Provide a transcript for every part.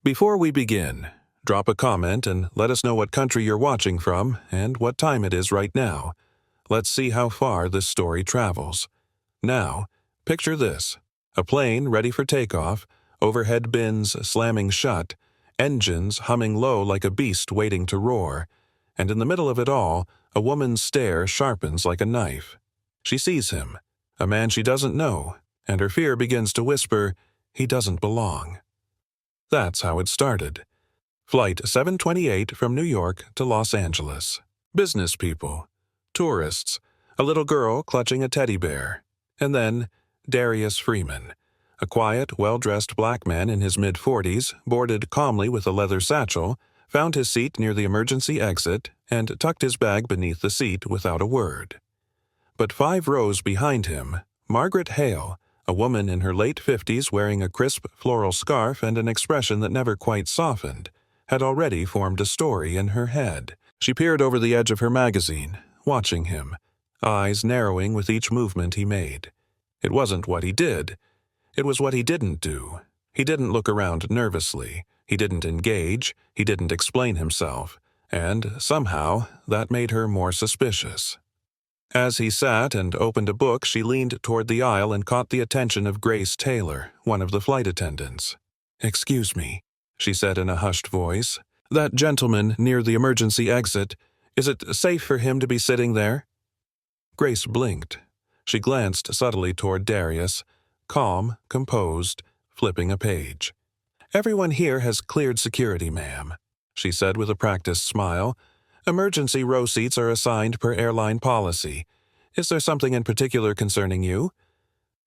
Before we begin, drop a comment and let us know what country you're watching from and what time it is right now. Let's see how far this story travels. Now, picture this. A plane ready for takeoff, overhead bins slamming shut, engines humming low like a beast waiting to roar, and in the middle of it all, a woman's stare sharpens like a knife. She sees him, a man she doesn't know, and her fear begins to whisper, he doesn't belong. That's how it started. Flight 728 from New York to Los Angeles. Business people, tourists, a little girl clutching a teddy bear, and then Darius Freeman, a quiet, well-dressed black man in his mid-40s, boarded calmly with a leather satchel, found his seat near the emergency exit, and tucked his bag beneath the seat without a word. But 5 rows behind him, Margaret Hale, a woman in her late 50s wearing a crisp floral scarf and an expression that never quite softened, had already formed a story in her head. She peered over the edge of her magazine, watching him, eyes narrowing with each movement he made. It wasn't what he did. It was what he didn't do. He didn't look around nervously. He didn't engage. He didn't explain himself. And, somehow, that made her more suspicious. As he sat and opened a book, she leaned toward the aisle and caught the attention of Grace Taylor, one of the flight attendants. "Excuse me," she said in a hushed voice. "That gentleman near the emergency exit, is it safe for him to be sitting there?" Grace blinked. She glanced subtly toward Darius, calm, composed, flipping a page. "Everyone here has cleared security, ma'am," she said with a practiced smile. "Emergency row seats are assigned per airline policy. Is there something in particular concerning you?"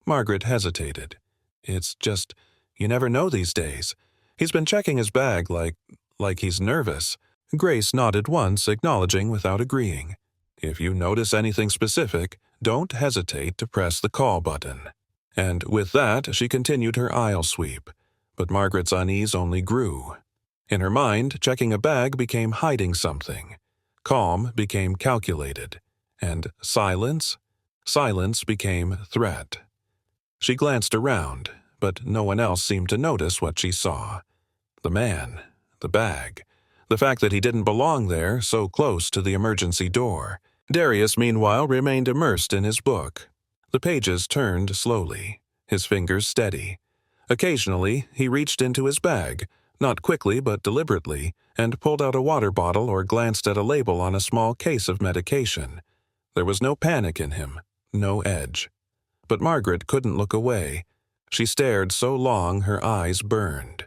Margaret hesitated. "It's just, you never know these days. He's been checking his bag like he's nervous." Grace nodded once, acknowledging without agreeing. "If you notice anything specific, don't hesitate to press the call button." And with that, she continued her aisle sweep. But Margaret's unease only grew. In her mind, checking a bag became hiding something. Calm became calculated. And silence became threat. She glanced around, but no one else seemed to notice what she saw. The man, the bag, the fact that he didn't belong there, so close to the emergency door. Darius, meanwhile, remained immersed in his book. The pages turned slowly, his fingers steady. Occasionally, he reached into his bag, not quickly but deliberately, and pulled out a water bottle or glanced at a label on a small case of medication. There was no panic in him, no edge. But Margaret couldn't look away. She stared so long her eyes burned.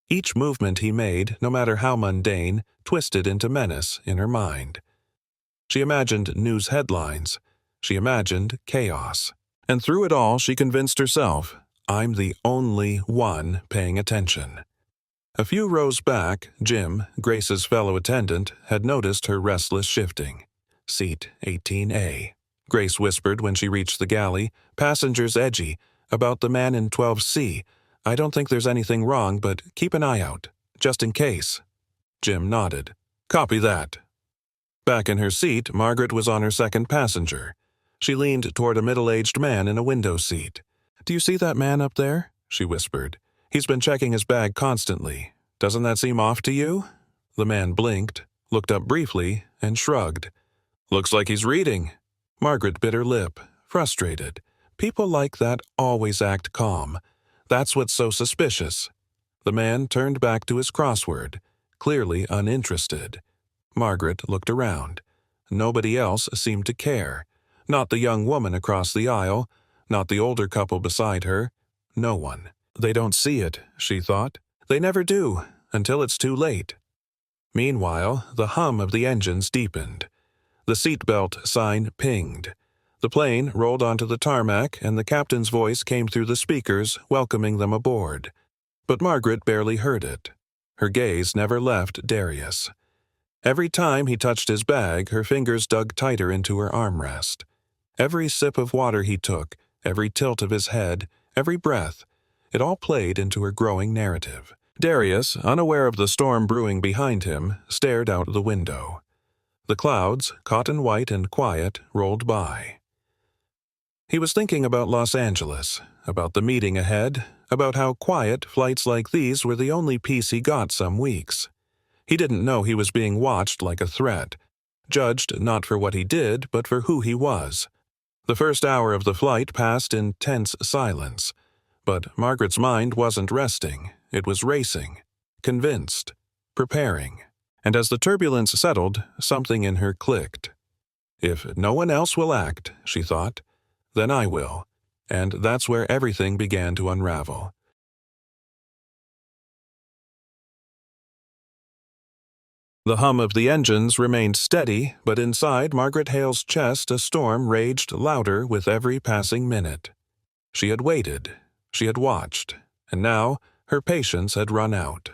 Each movement he made, no matter how mundane, twisted into menace in her mind. She imagined news headlines. She imagined chaos. And through it all, she convinced herself, I'm the only one paying attention. A few rows back, Jim, Grace's fellow attendant, had noticed her restless shifting. "Seat 18A," Grace whispered when she reached the galley. "Passengers edgy. About the man in 12C. I don't think there's anything wrong, but keep an eye out, just in case." Jim nodded. "Copy that." Back in her seat, Margaret was on her second passenger. She leaned toward a middle-aged man in a window seat. "Do you see that man up there?" she whispered. "He's been checking his bag constantly. Doesn't that seem off to you?" The man blinked, looked up briefly, and shrugged. "Looks like he's reading." Margaret bit her lip, frustrated. People like that always act calm. That's what's so suspicious. The man turned back to his crossword, clearly uninterested. Margaret looked around. Nobody else seemed to care. Not the young woman across the aisle, not the older couple beside her. No one. They don't see it, she thought. They never do, until it's too late. Meanwhile, the hum of the engines deepened. The seatbelt sign pinged. The plane rolled onto the tarmac, and the captain's voice came through the speakers, welcoming them aboard. But Margaret barely heard it. Her gaze never left Darius. Every time he touched his bag, her fingers dug tighter into her armrest. Every sip of water he took, every tilt of his head, every breath, it all played into her growing narrative. Darius, unaware of the storm brewing behind him, stared out the window. The clouds, cotton white and quiet, rolled by. He was thinking about Los Angeles, about the meeting ahead, about how quiet flights like these were the only peace he got some weeks. He didn't know he was being watched like a threat, judged not for what he did, but for who he was. The first hour of the flight passed in tense silence, but Margaret's mind wasn't resting. It was racing, convinced, preparing. And as the turbulence settled, something in her clicked. If no one else will act, she thought, then I will. And that's where everything began to unravel. The hum of the engines remained steady, but inside Margaret Hale's chest a storm raged louder with every passing minute. She had waited, she had watched, and now her patience had run out.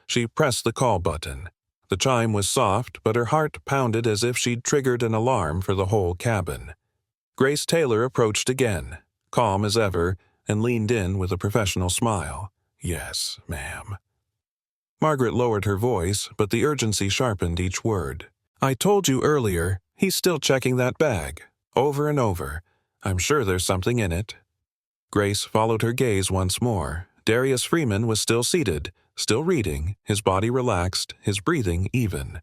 She pressed the call button. The chime was soft, but her heart pounded as if she'd triggered an alarm for the whole cabin. Grace Taylor approached again, calm as ever, and leaned in with a professional smile. "Yes, ma'am." Margaret lowered her voice, but the urgency sharpened each word. "I told you earlier, he's still checking that bag. Over and over. I'm sure there's something in it." Grace followed her gaze once more. Darius Freeman was still seated, still reading, his body relaxed, his breathing even.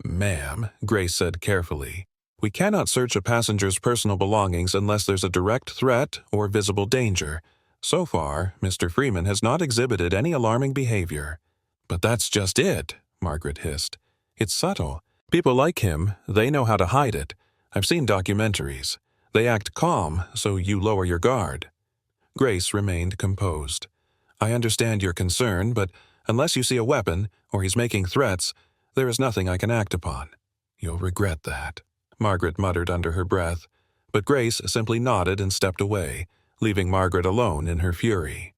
"Ma'am," Grace said carefully, "we cannot search a passenger's personal belongings unless there's a direct threat or visible danger. So far, Mr. Freeman has not exhibited any alarming behavior." "But that's just it," Margaret hissed. "It's subtle. People like him, they know how to hide it. I've seen documentaries. They act calm, so you lower your guard." Grace remained composed. "I understand your concern, but unless you see a weapon, or he's making threats, there is nothing I can act upon." "You'll regret that," Margaret muttered under her breath, but Grace simply nodded and stepped away, leaving Margaret alone in her fury.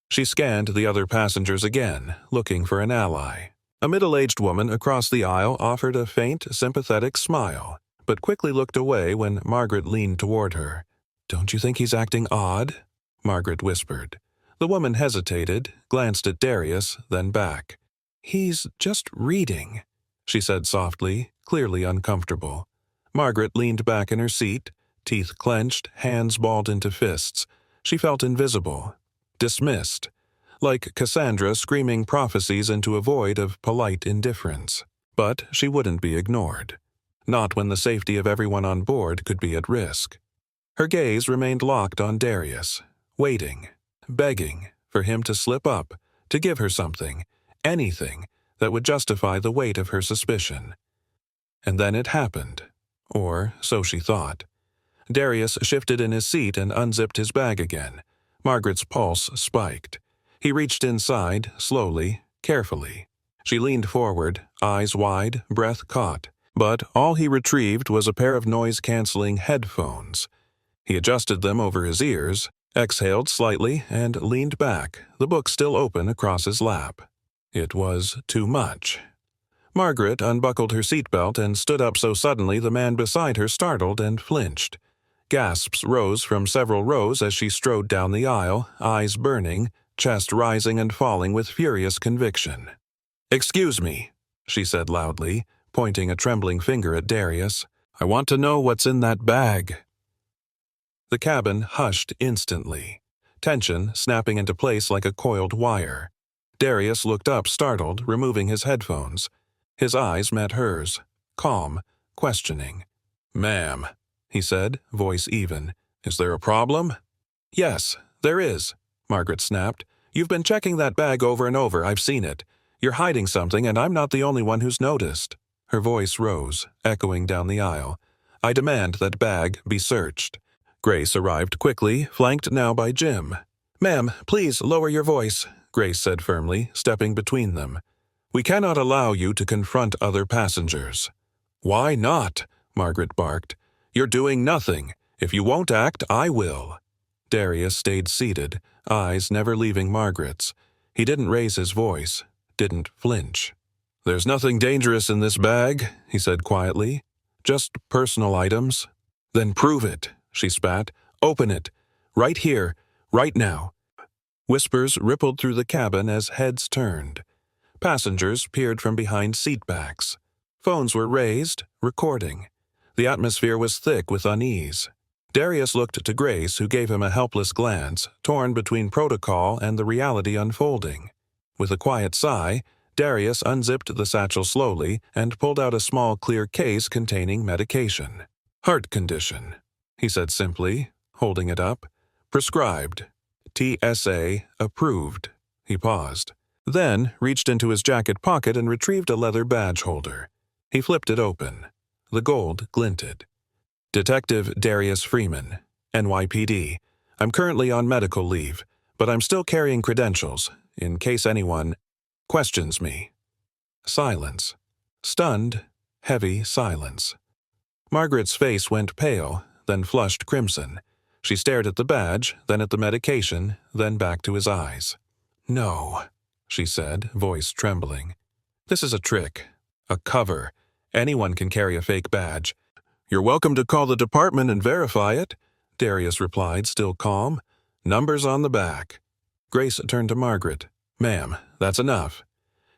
She scanned the other passengers again, looking for an ally. A middle-aged woman across the aisle offered a faint, sympathetic smile, but quickly looked away when Margaret leaned toward her. "Don't you think he's acting odd?" Margaret whispered. The woman hesitated, glanced at Darius, then back. "He's just reading," she said softly, clearly uncomfortable. Margaret leaned back in her seat, teeth clenched, hands balled into fists. She felt invisible. Dismissed, like Cassandra screaming prophecies into a void of polite indifference. But she wouldn't be ignored. Not when the safety of everyone on board could be at risk. Her gaze remained locked on Darius, waiting, begging for him to slip up, to give her something, anything, that would justify the weight of her suspicion. And then it happened. Or so she thought. Darius shifted in his seat and unzipped his bag again. Margaret's pulse spiked. He reached inside, slowly, carefully. She leaned forward, eyes wide, breath caught. But all he retrieved was a pair of noise-canceling headphones. He adjusted them over his ears, exhaled slightly, and leaned back, the book still open across his lap. It was too much. Margaret unbuckled her seatbelt and stood up so suddenly the man beside her startled and flinched. Gasps rose from several rows as she strode down the aisle, eyes burning, chest rising and falling with furious conviction. "Excuse me," she said loudly, pointing a trembling finger at Darius. "I want to know what's in that bag." The cabin hushed instantly, tension snapping into place like a coiled wire. Darius looked up startled, removing his headphones. His eyes met hers, calm, questioning. "Ma'am," he said, voice even. "Is there a problem?" "Yes, there is," Margaret snapped. "You've been checking that bag over and over, I've seen it. You're hiding something, and I'm not the only one who's noticed." Her voice rose, echoing down the aisle. "I demand that bag be searched." Grace arrived quickly, flanked now by Jim. "Ma'am, please lower your voice," Grace said firmly, stepping between them. "We cannot allow you to confront other passengers." "Why not?" Margaret barked. "You're doing nothing. If you won't act, I will." Darius stayed seated, eyes never leaving Margaret's. He didn't raise his voice, didn't flinch. "There's nothing dangerous in this bag," he said quietly. "Just personal items." "Then prove it," she spat. "Open it. Right here. Right now." Whispers rippled through the cabin as heads turned. Passengers peered from behind seat backs. Phones were raised, recording. The atmosphere was thick with unease. Darius looked to Grace, who gave him a helpless glance, torn between protocol and the reality unfolding. With a quiet sigh, Darius unzipped the satchel slowly and pulled out a small clear case containing medication. "Heart condition," he said simply, holding it up. "Prescribed. TSA approved." He paused, then reached into his jacket pocket and retrieved a leather badge holder. He flipped it open. The gold glinted. "Detective Darius Freeman, NYPD. I'm currently on medical leave, but I'm still carrying credentials, in case anyone questions me." Silence. Stunned, heavy silence. Margaret's face went pale, then flushed crimson. She stared at the badge, then at the medication, then back to his eyes. "No," she said, voice trembling. "This is a trick. A cover. Anyone can carry a fake badge." "You're welcome to call the department and verify it," Darius replied, still calm. "Numbers on the back." Grace turned to Margaret. "Ma'am, that's enough.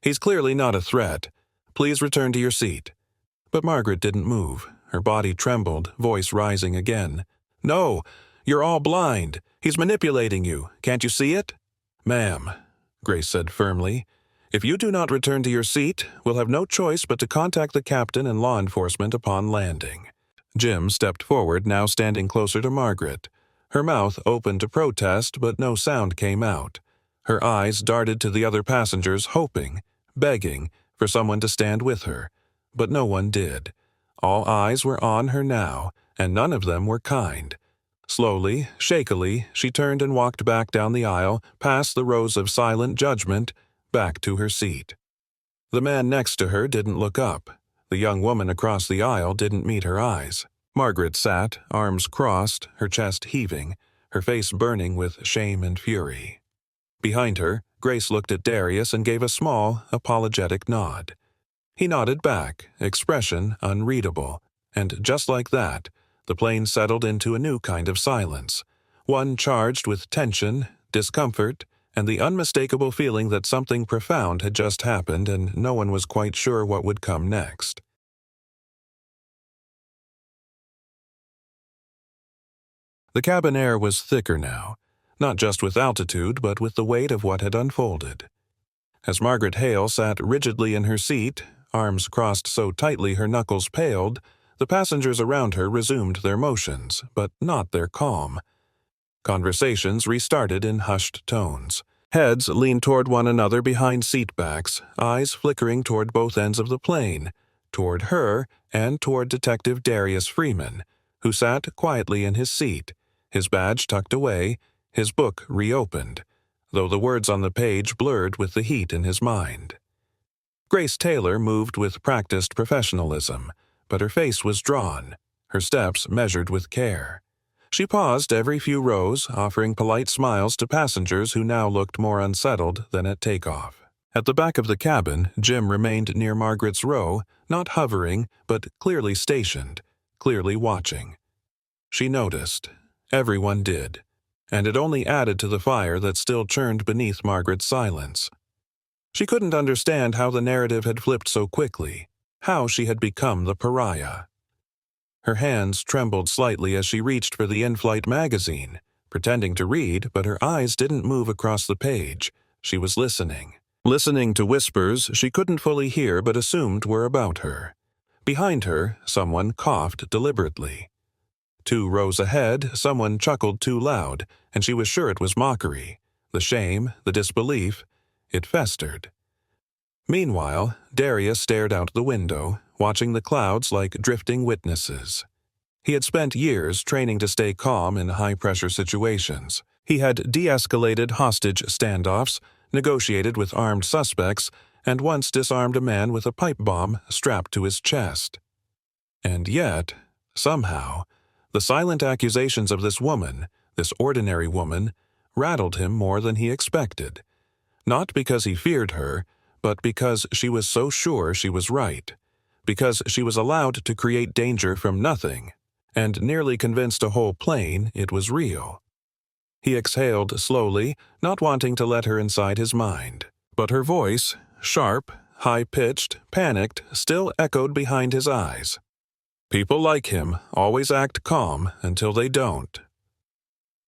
He's clearly not a threat. Please return to your seat." But Margaret didn't move. Her body trembled, voice rising again. "No, you're all blind. He's manipulating you. Can't you see it?" "Ma'am," Grace said firmly, "if you do not return to your seat, we'll have no choice but to contact the captain and law enforcement upon landing." Jim stepped forward, now standing closer to Margaret. Her mouth opened to protest, but no sound came out. Her eyes darted to the other passengers, hoping, begging, for someone to stand with her. But no one did. All eyes were on her now, and none of them were kind. Slowly, shakily, she turned and walked back down the aisle, past the rows of silent judgment, back to her seat. The man next to her didn't look up. The young woman across the aisle didn't meet her eyes. Margaret sat, arms crossed, her chest heaving, her face burning with shame and fury. Behind her, Grace looked at Darius and gave a small, apologetic nod. He nodded back, expression unreadable, and just like that, the plane settled into a new kind of silence, one charged with tension, discomfort, and the unmistakable feeling that something profound had just happened and no one was quite sure what would come next. The cabin air was thicker now, not just with altitude, but with the weight of what had unfolded. As Margaret Hale sat rigidly in her seat, arms crossed so tightly her knuckles paled, the passengers around her resumed their motions, but not their calm. Conversations restarted in hushed tones. Heads leaned toward one another behind seatbacks, eyes flickering toward both ends of the plane, toward her and toward Detective Darius Freeman, who sat quietly in his seat, his badge tucked away, his book reopened, though the words on the page blurred with the heat in his mind. Grace Taylor moved with practiced professionalism, but her face was drawn, her steps measured with care. She paused every few rows, offering polite smiles to passengers who now looked more unsettled than at takeoff. At the back of the cabin, Jim remained near Margaret's row, not hovering, but clearly stationed, clearly watching. She noticed. Everyone did. And it only added to the fire that still churned beneath Margaret's silence. She couldn't understand how the narrative had flipped so quickly, how she had become the pariah. Her hands trembled slightly as she reached for the in-flight magazine, pretending to read, but her eyes didn't move across the page. She was listening. Listening to whispers she couldn't fully hear but assumed were about her. Behind her, someone coughed deliberately. 2 rows ahead, someone chuckled too loud, and she was sure it was mockery. The shame, the disbelief, it festered. Meanwhile, Darius stared out the window, watching the clouds like drifting witnesses. He had spent years training to stay calm in high-pressure situations. He had de-escalated hostage standoffs, negotiated with armed suspects, and once disarmed a man with a pipe bomb strapped to his chest. And yet, somehow, the silent accusations of this woman, this ordinary woman, rattled him more than he expected. Not because he feared her, but because she was so sure she was right. Because she was allowed to create danger from nothing, and nearly convinced a whole plane it was real. He exhaled slowly, not wanting to let her inside his mind. But her voice, sharp, high-pitched, panicked, still echoed behind his eyes. People like him always act calm until they don't.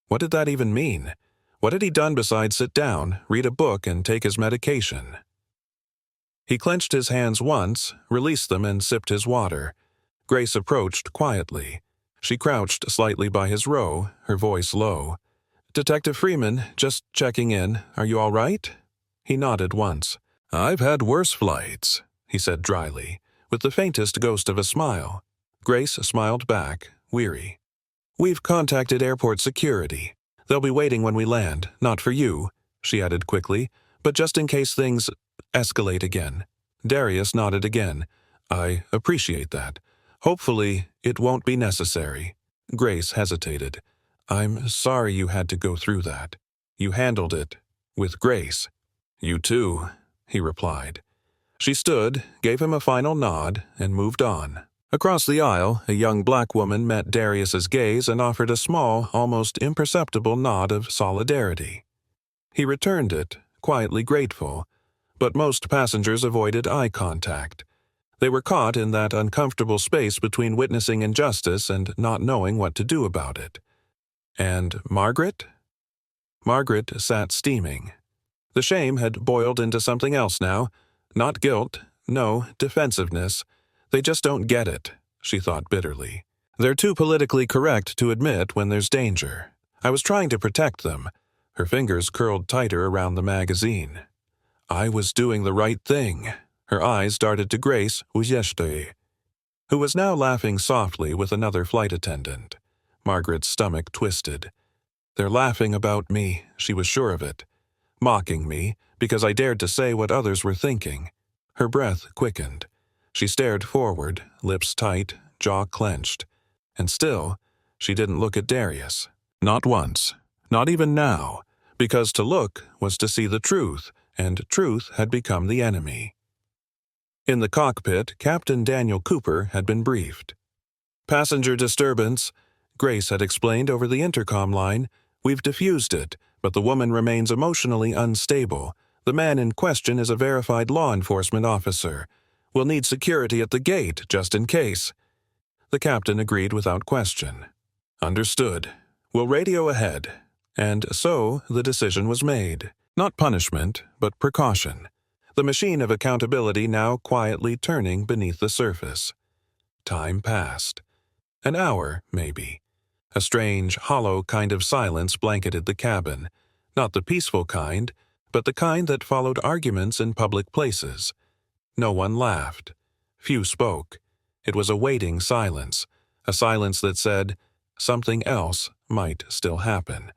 What did that even mean? What had he done besides sit down, read a book, and take his medication? He clenched his hands once, released them, and sipped his water. Grace approached quietly. She crouched slightly by his row, her voice low. "Detective Freeman, just checking in. Are you all right?" He nodded once. "I've had worse flights," he said dryly, with the faintest ghost of a smile. Grace smiled back, weary. "We've contacted airport security. They'll be waiting when we land, not for you," she added quickly, "but just in case things escalate again." Darius nodded again. "I appreciate that. Hopefully, it won't be necessary." Grace hesitated. "I'm sorry you had to go through that. You handled it with grace." "You too," he replied. She stood, gave him a final nod, and moved on. Across the aisle, a young black woman met Darius's gaze and offered a small, almost imperceptible nod of solidarity. He returned it, quietly grateful, but most passengers avoided eye contact. They were caught in that uncomfortable space between witnessing injustice and not knowing what to do about it. And Margaret? Margaret sat steaming. The shame had boiled into something else now. Not guilt, no, defensiveness. They just don't get it, she thought bitterly. They're too politically correct to admit when there's danger. I was trying to protect them. Her fingers curled tighter around the magazine. I was doing the right thing. Her eyes darted to Grace Ujeshte, who was now laughing softly with another flight attendant. Margaret's stomach twisted. They're laughing about me, she was sure of it. Mocking me, because I dared to say what others were thinking. Her breath quickened. She stared forward, lips tight, jaw clenched. And still, she didn't look at Darius. Not once. Not even now. Because to look was to see the truth, and truth had become the enemy. In the cockpit, Captain Daniel Cooper had been briefed. "Passenger disturbance," Grace had explained over the intercom line. "We've diffused it, but the woman remains emotionally unstable. The man in question is a verified law enforcement officer. We'll need security at the gate, just in case." The captain agreed without question. "Understood. We'll radio ahead." And so the decision was made. Not punishment, but precaution. The machine of accountability now quietly turning beneath the surface. Time passed. An hour, maybe. A strange, hollow kind of silence blanketed the cabin. Not the peaceful kind, but the kind that followed arguments in public places. No one laughed. Few spoke. It was a waiting silence, a silence that said something else might still happen.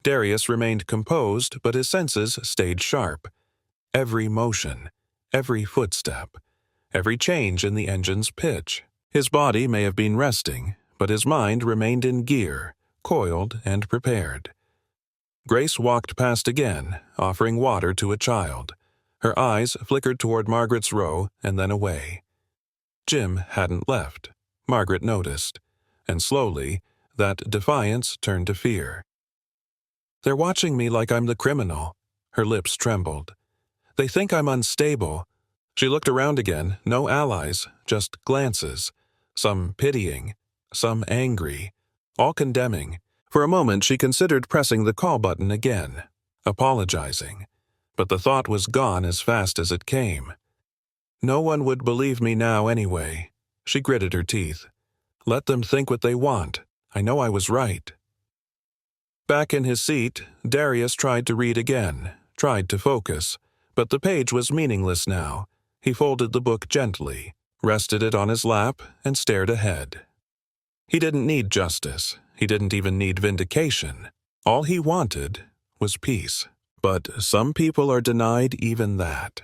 Darius remained composed, but his senses stayed sharp. Every motion, every footstep, every change in the engine's pitch. His body may have been resting, but his mind remained in gear, coiled and prepared. Grace walked past again, offering water to a child. Her eyes flickered toward Margaret's row and then away. Jim hadn't left, Margaret noticed, and slowly, that defiance turned to fear. "They're watching me like I'm the criminal." Her lips trembled. "They think I'm unstable." She looked around again, no allies, just glances. Some pitying, some angry, all condemning. For a moment she considered pressing the call button again, apologizing. But the thought was gone as fast as it came. No one would believe me now anyway. She gritted her teeth. Let them think what they want. I know I was right. Back in his seat, Darius tried to read again, tried to focus, but the page was meaningless now. He folded the book gently, rested it on his lap, and stared ahead. He didn't need justice. He didn't even need vindication. All he wanted was peace. But some people are denied even that.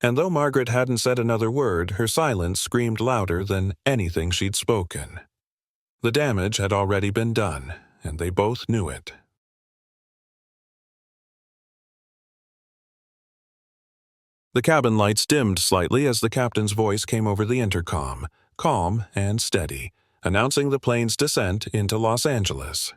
And though Margaret hadn't said another word, her silence screamed louder than anything she'd spoken. The damage had already been done, and they both knew it. The cabin lights dimmed slightly as the captain's voice came over the intercom, calm and steady, announcing the plane's descent into Los Angeles.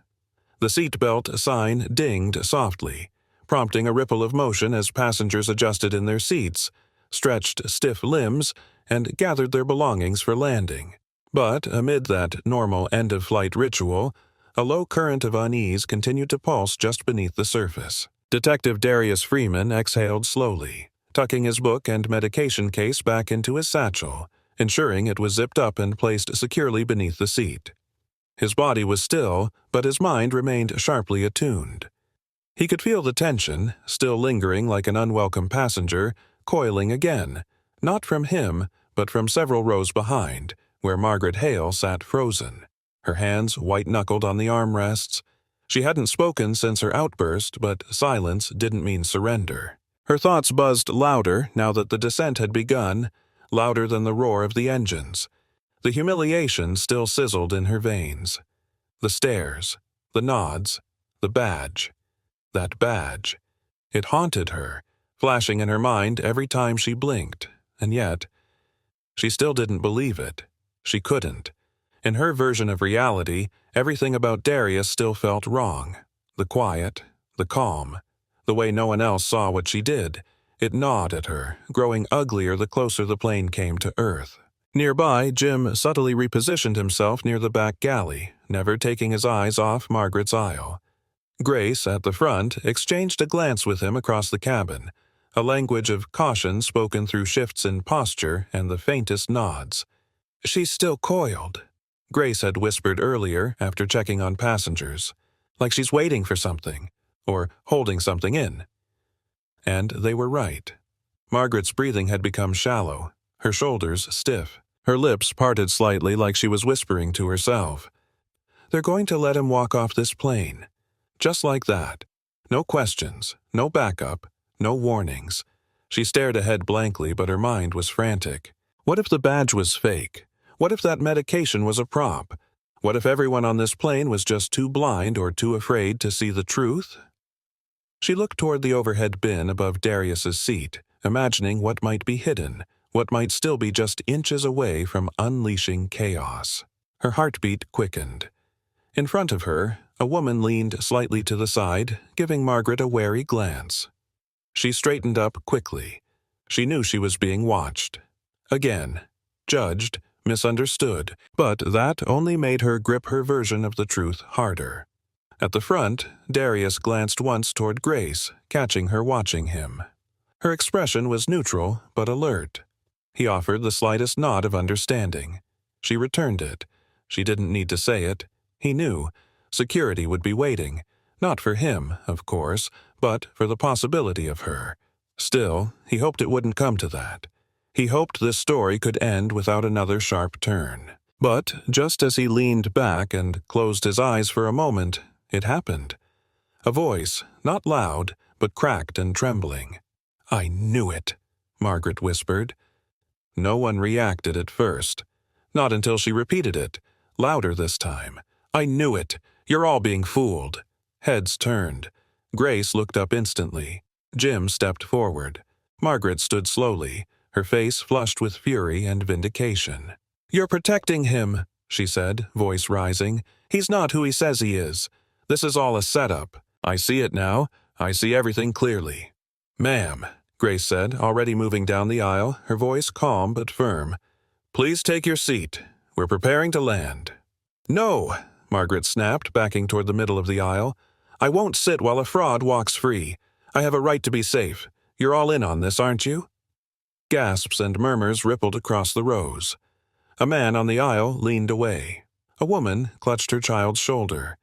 The seatbelt sign dinged softly, prompting a ripple of motion as passengers adjusted in their seats, stretched stiff limbs, and gathered their belongings for landing. But amid that normal end-of-flight ritual, a low current of unease continued to pulse just beneath the surface. Detective Darius Freeman exhaled slowly, tucking his book and medication case back into his satchel, ensuring it was zipped up and placed securely beneath the seat. His body was still, but his mind remained sharply attuned. He could feel the tension, still lingering like an unwelcome passenger, coiling again, not from him, but from several rows behind, where Margaret Hale sat frozen, her hands white-knuckled on the armrests. She hadn't spoken since her outburst, but silence didn't mean surrender. Her thoughts buzzed louder now that the descent had begun, louder than the roar of the engines. The humiliation still sizzled in her veins. The stares, the nods, the badge. That badge. It haunted her, flashing in her mind every time she blinked, and yet, she still didn't believe it. She couldn't. In her version of reality, everything about Darius still felt wrong. The quiet, the calm, the way no one else saw what she did. It gnawed at her, growing uglier the closer the plane came to Earth. Nearby, Jim subtly repositioned himself near the back galley, never taking his eyes off Margaret's aisle. Grace, at the front, exchanged a glance with him across the cabin, a language of caution spoken through shifts in posture and the faintest nods. "She's still coiled," Grace had whispered earlier after checking on passengers, "like she's waiting for something, or holding something in." And they were right. Margaret's breathing had become shallow, her shoulders stiff, her lips parted slightly like she was whispering to herself. They're going to let him walk off this plane. Just like that. No questions, no backup, no warnings. She stared ahead blankly, but her mind was frantic. What if the badge was fake? What if that medication was a prop? What if everyone on this plane was just too blind or too afraid to see the truth? She looked toward the overhead bin above Darius's seat, imagining what might be hidden, what might still be just inches away from unleashing chaos. Her heartbeat quickened. In front of her, a woman leaned slightly to the side, giving Margaret a wary glance. She straightened up quickly. She knew she was being watched. Again. Judged, misunderstood, but that only made her grip her version of the truth harder. At the front, Darius glanced once toward Grace, catching her watching him. Her expression was neutral, but alert. He offered the slightest nod of understanding. She returned it. She didn't need to say it. He knew. Security would be waiting. Not for him, of course, but for the possibility of her. Still, he hoped it wouldn't come to that. He hoped this story could end without another sharp turn. But just as he leaned back and closed his eyes for a moment, it happened. A voice, not loud, but cracked and trembling. "I knew it," Margaret whispered. No one reacted at first. Not until she repeated it, louder this time. "I knew it. You're all being fooled." Heads turned. Grace looked up instantly. Jim stepped forward. Margaret stood slowly, her face flushed with fury and vindication. "You're protecting him," she said, voice rising. "He's not who he says he is. This is all a setup. I see it now. I see everything clearly." "Ma'am," Grace said, already moving down the aisle, her voice calm but firm. "Please take your seat. We're preparing to land." "No," Margaret snapped, backing toward the middle of the aisle. "I won't sit while a fraud walks free. I have a right to be safe. You're all in on this, aren't you?" Gasps and murmurs rippled across the rows. A man on the aisle leaned away. A woman clutched her child's shoulder.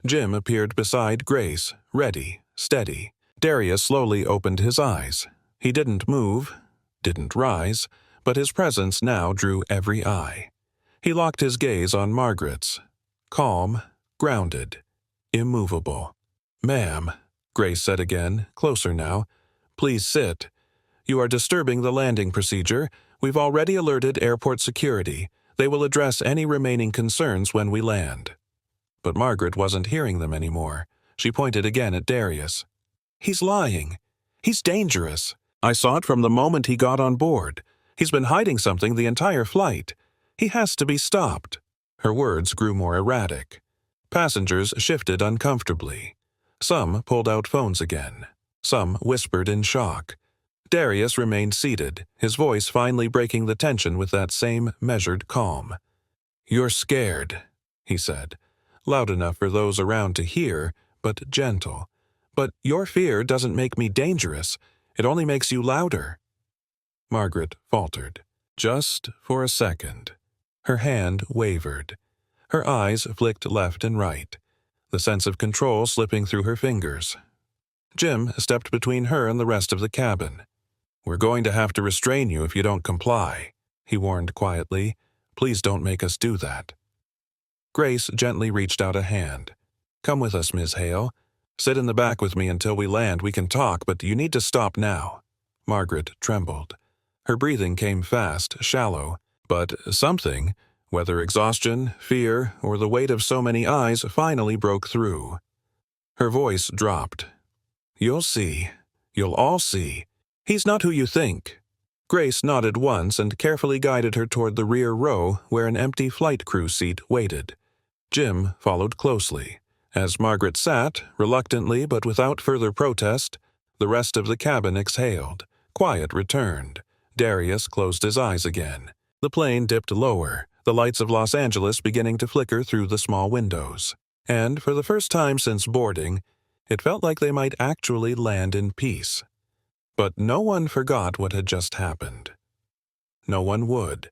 Jim appeared beside Grace, ready, steady. Darius slowly opened his eyes. He didn't move, didn't rise, but his presence now drew every eye. He locked his gaze on Margaret's. Calm, grounded, immovable. "Ma'am," Grace said again, closer now, "please sit. You are disturbing the landing procedure. We've already alerted airport security. They will address any remaining concerns when we land." But Margaret wasn't hearing them anymore. She pointed again at Darius. "He's lying. He's dangerous. I saw it from the moment he got on board. He's been hiding something the entire flight. He has to be stopped." Her words grew more erratic. Passengers shifted uncomfortably. Some pulled out phones again. Some whispered in shock. Darius remained seated, his voice finally breaking the tension with that same measured calm. "You're scared," he said, loud enough for those around to hear, but gentle. "But your fear doesn't make me dangerous. It only makes you louder." Margaret faltered. Just for a second. Her hand wavered. Her eyes flicked left and right, the sense of control slipping through her fingers. Jim stepped between her and the rest of the cabin. "We're going to have to restrain you if you don't comply," he warned quietly. "Please don't make us do that." Grace gently reached out a hand. "Come with us, Ms. Hale. Sit in the back with me until we land. We can talk, but you need to stop now." Margaret trembled. Her breathing came fast, shallow, but something, whether exhaustion, fear, or the weight of so many eyes, finally broke through. Her voice dropped. "You'll see. You'll all see. He's not who you think." Grace nodded once and carefully guided her toward the rear row where an empty flight crew seat waited. Jim followed closely. As Margaret sat, reluctantly but without further protest, the rest of the cabin exhaled. Quiet returned. Darius closed his eyes again. The plane dipped lower, the lights of Los Angeles beginning to flicker through the small windows. And for the first time since boarding, it felt like they might actually land in peace. But no one forgot what had just happened. No one would.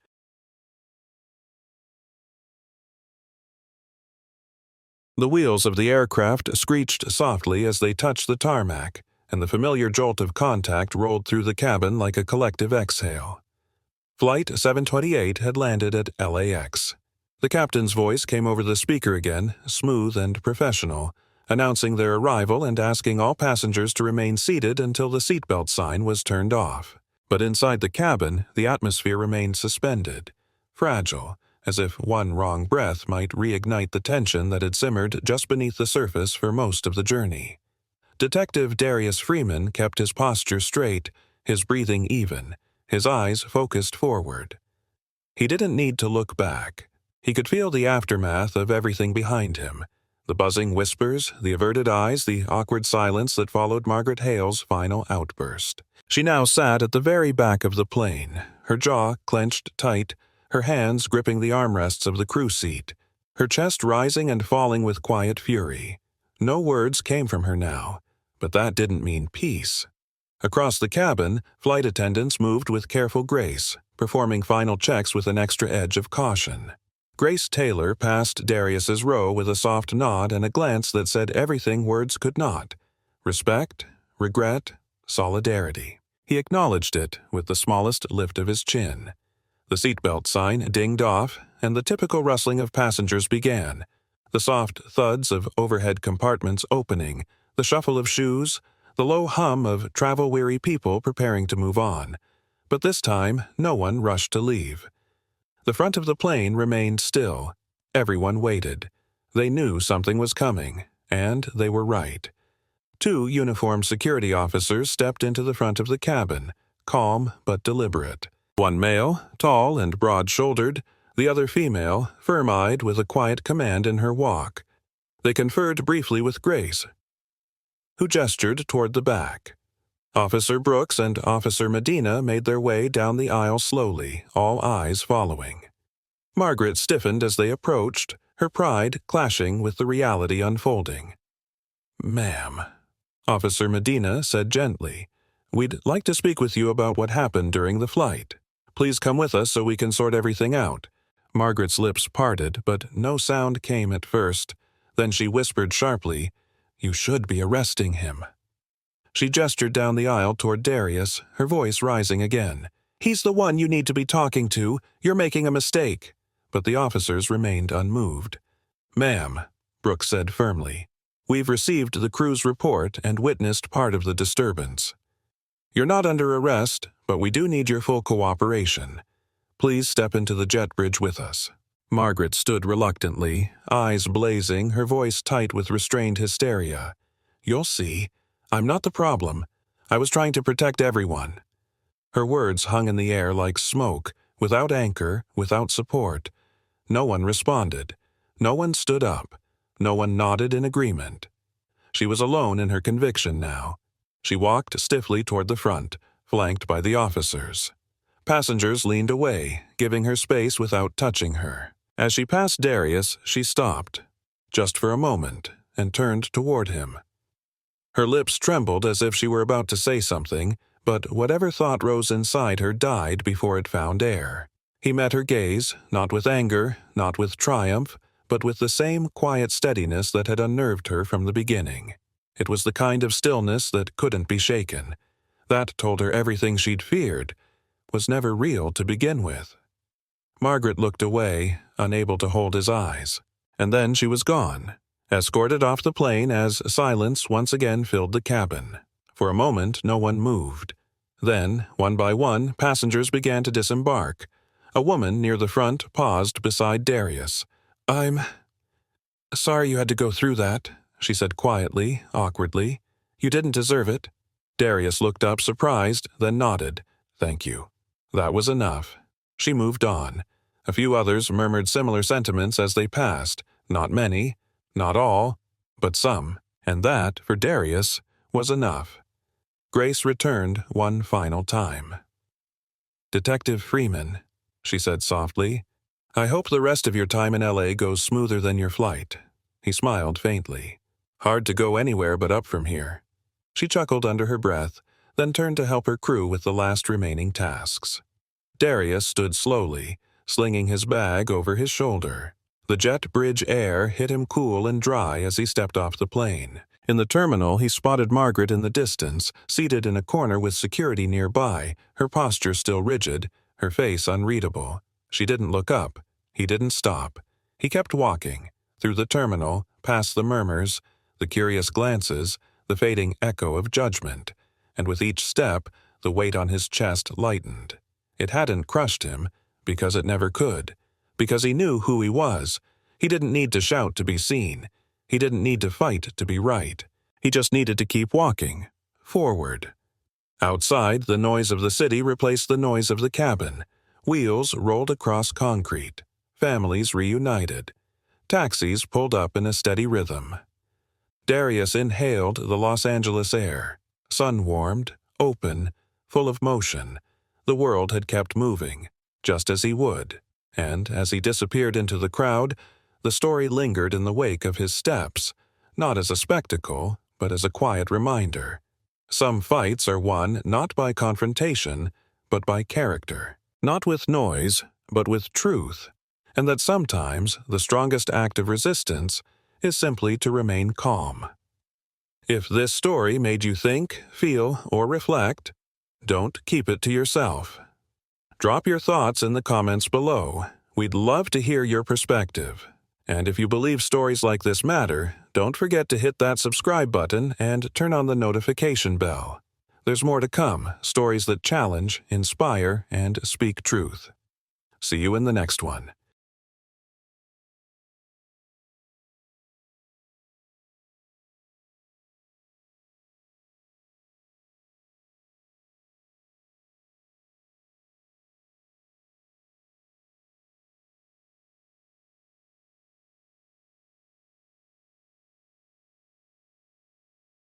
The wheels of the aircraft screeched softly as they touched the tarmac, and the familiar jolt of contact rolled through the cabin like a collective exhale. Flight 728 had landed at LAX. The captain's voice came over the speaker again, smooth and professional, announcing their arrival and asking all passengers to remain seated until the seatbelt sign was turned off. But inside the cabin, the atmosphere remained suspended, fragile, as if one wrong breath might reignite the tension that had simmered just beneath the surface for most of the journey. Detective Darius Freeman kept his posture straight, his breathing even, his eyes focused forward. He didn't need to look back. He could feel the aftermath of everything behind him. The buzzing whispers, the averted eyes, the awkward silence that followed Margaret Hale's final outburst. She now sat at the very back of the plane, her jaw clenched tight, her hands gripping the armrests of the crew seat, her chest rising and falling with quiet fury. No words came from her now, but that didn't mean peace. Across the cabin, flight attendants moved with careful grace, performing final checks with an extra edge of caution. Grace Taylor passed Darius's row with a soft nod and a glance that said everything words could not. Respect, regret, solidarity. He acknowledged it with the smallest lift of his chin. The seatbelt sign dinged off, and the typical rustling of passengers began. The soft thuds of overhead compartments opening, the shuffle of shoes, the low hum of travel-weary people preparing to move on. But this time, no one rushed to leave. The front of the plane remained still. Everyone waited. They knew something was coming, and they were right. 2 uniformed security officers stepped into the front of the cabin, calm but deliberate. One male, tall and broad-shouldered, the other female, firm-eyed with a quiet command in her walk. They conferred briefly with Grace, who gestured toward the back. Officer Brooks and Officer Medina made their way down the aisle slowly, all eyes following. Margaret stiffened as they approached, her pride clashing with the reality unfolding. "Ma'am," Officer Medina said gently, "we'd like to speak with you about what happened during the flight. Please come with us so we can sort everything out." Margaret's lips parted, but no sound came at first. Then she whispered sharply, "You should be arresting him." She gestured down the aisle toward Darius, her voice rising again. "He's the one you need to be talking to. You're making a mistake." But the officers remained unmoved. "Ma'am," Brooks said firmly, "we've received the crew's report and witnessed part of the disturbance. You're not under arrest, but we do need your full cooperation. Please step into the jet bridge with us." Margaret stood reluctantly, eyes blazing, her voice tight with restrained hysteria. "You'll see. I'm not the problem. I was trying to protect everyone." Her words hung in the air like smoke, without anchor, without support. No one responded. No one stood up. No one nodded in agreement. She was alone in her conviction now. She walked stiffly toward the front, flanked by the officers. Passengers leaned away, giving her space without touching her. As she passed Darius, she stopped, just for a moment, and turned toward him. Her lips trembled as if she were about to say something, but whatever thought rose inside her died before it found air. He met her gaze, not with anger, not with triumph, but with the same quiet steadiness that had unnerved her from the beginning. It was the kind of stillness that couldn't be shaken. That told her everything she'd feared was never real to begin with. Margaret looked away, unable to hold his eyes. And then she was gone, escorted off the plane as silence once again filled the cabin. For a moment, no one moved. Then, one by one, passengers began to disembark. A woman near the front paused beside Darius. "I'm sorry you had to go through that," she said quietly, awkwardly. "You didn't deserve it." Darius looked up surprised, then nodded. "Thank you." That was enough. She moved on. A few others murmured similar sentiments as they passed. Not many, not all, but some. And that, for Darius, was enough. Grace returned one final time. "Detective Freeman," she said softly, "I hope the rest of your time in LA goes smoother than your flight." He smiled faintly. "Hard to go anywhere but up from here." She chuckled under her breath, then turned to help her crew with the last remaining tasks. Darius stood slowly, slinging his bag over his shoulder. The jet bridge air hit him cool and dry as he stepped off the plane. In the terminal, he spotted Margaret in the distance, seated in a corner with security nearby, her posture still rigid, her face unreadable. She didn't look up. He didn't stop. He kept walking, through the terminal, past the murmurs, the curious glances, the fading echo of judgment, and with each step, the weight on his chest lightened. It hadn't crushed him, because it never could, because he knew who he was. He didn't need to shout to be seen. He didn't need to fight to be right. He just needed to keep walking, forward. Outside, the noise of the city replaced the noise of the cabin. Wheels rolled across concrete. Families reunited. Taxis pulled up in a steady rhythm. Darius inhaled the Los Angeles air, sun-warmed, open, full of motion. The world had kept moving, just as he would, and as he disappeared into the crowd, the story lingered in the wake of his steps, not as a spectacle, but as a quiet reminder. Some fights are won not by confrontation, but by character, not with noise, but with truth, and that sometimes the strongest act of resistance is simply to remain calm. If this story made you think, feel, or reflect, don't keep it to yourself. Drop your thoughts in the comments below. We'd love to hear your perspective. And if you believe stories like this matter, don't forget to hit that subscribe button and turn on the notification bell. There's more to come, stories that challenge, inspire, and speak truth. See you in the next one.